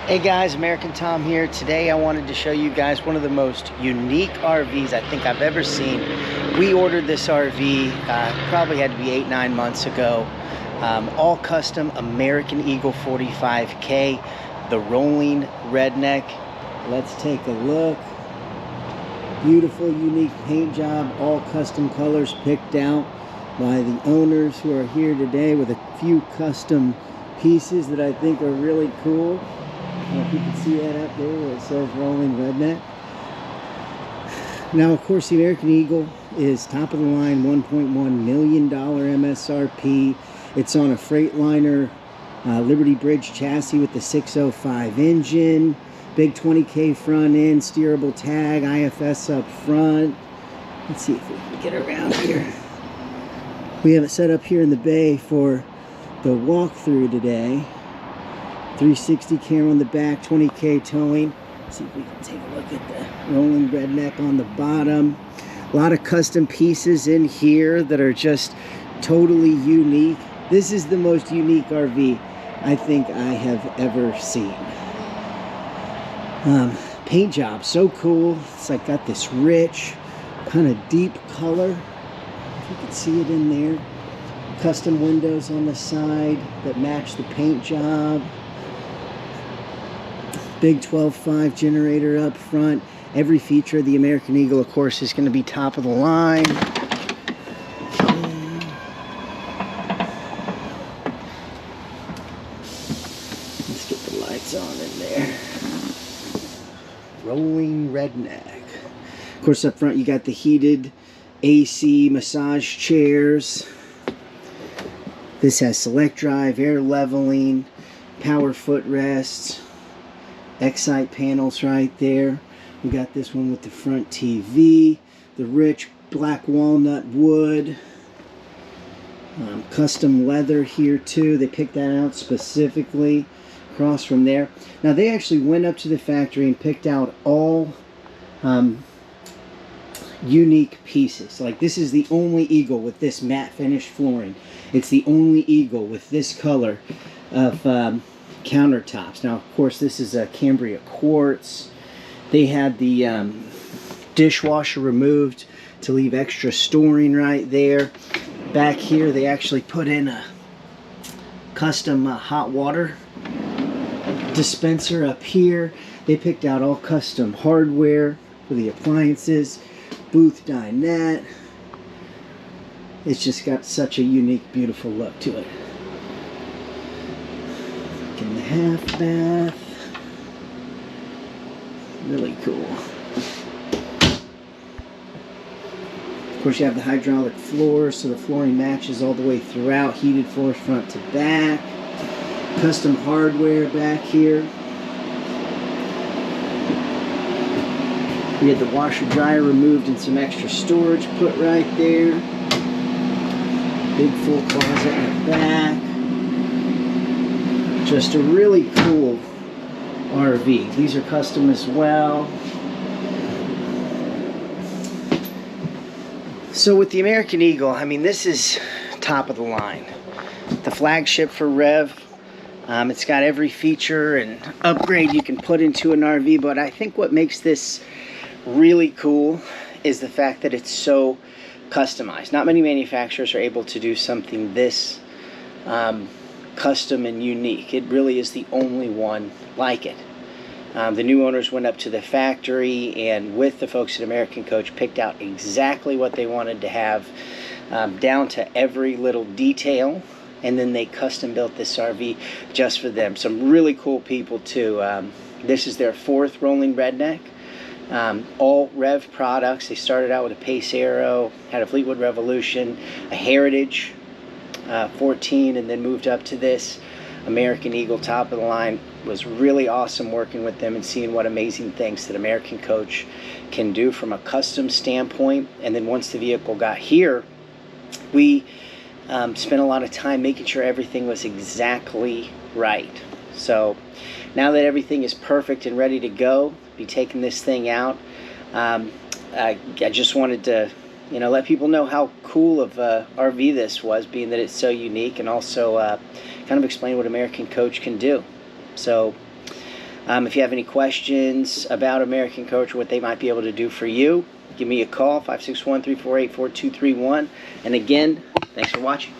Hey guys, American Tom here. Today I wanted to show you guys one of the most unique RVs I think I've ever seen. We ordered this RV, probably had to be 8-9 months ago. All custom American Eagle 45K, the Rolling Redneck. Let's take a look. Beautiful, unique paint job, all custom colors picked out by the owners who are here today with a few custom pieces that I think are really cool. If you can see that up there where it says Rolling Redneck. Now, of course, the American Eagle is top of the line, $1.1 million MSRP. It's on a Freightliner Liberty Bridge chassis with the 605 engine, big 20K front end, steerable tag, IFS up front. Let's see if we can get around here. We have it set up here in the bay for the walkthrough today. 360 camera on the back, 20K towing. Let's see if we can take a look at the Rolling Redneck on the bottom. A lot of custom pieces in here that are just totally unique. This is the most unique RV I think I have ever seen. Paint job, so cool. It's like got this rich, kind of deep color. If you can see it in there. Custom windows on the side that match the paint job. Big 12.5 generator up front. Every feature of the American Eagle, of course, is going to be top of the line. Let's get the lights on in there. Rolling Redneck. Of course, up front you got the heated AC massage chairs. This has select drive, air leveling, power footrests. Excite panels right there. We got this one with the front TV, the rich black walnut wood, custom leather here too. They picked that out specifically across from there. Now they actually went up to the factory and picked out all unique pieces. Like this is the only Eagle with this matte finish flooring. It's the only Eagle with this color of countertops. Now, of course, this is a Cambria quartz. They had the dishwasher removed to leave extra storing right there. Back here, they actually put in a custom hot water dispenser up here. They picked out all custom hardware for the appliances, booth dinette. It's just got such a unique, beautiful look to it. In the half bath, really cool. Of course, you have the hydraulic floors, so the flooring matches all the way throughout. Heated floors front to back. Custom hardware back here. We had the washer dryer removed and some extra storage put right there. Big full closet in the back. Just a really cool RV. These are custom as well. So with the American Eagle, I mean, this is top of the line. The flagship for Rev. It's got every feature and upgrade you can put into an RV, but I think what makes this really cool is the fact that it's so customized. Not many manufacturers are able to do something this custom and unique. It really is the only one like it. The new owners went up to the factory and with the folks at American Coach picked out exactly what they wanted to have, down to every little detail, and then they custom built this RV just for them. Some really cool people too. This is their 4th Rolling Redneck. All Rev products. They started out with a Pace Aero, had a Fleetwood Revolution, a Heritage 14, and then moved up to this American Eagle top of the line. Was really awesome working with them and seeing what amazing things that American Coach can do from a custom standpoint. And then once the vehicle got here, we spent a lot of time making sure everything was exactly right. So now that everything is perfect and ready to go, be taking this thing out. I just wanted to let people know how cool of a RV this was, being that it's so unique, and also kind of explain what American Coach can do. So If you have any questions about American Coach or what they might be able to do for you, give me a call, 561-348-4231. And again, thanks for watching.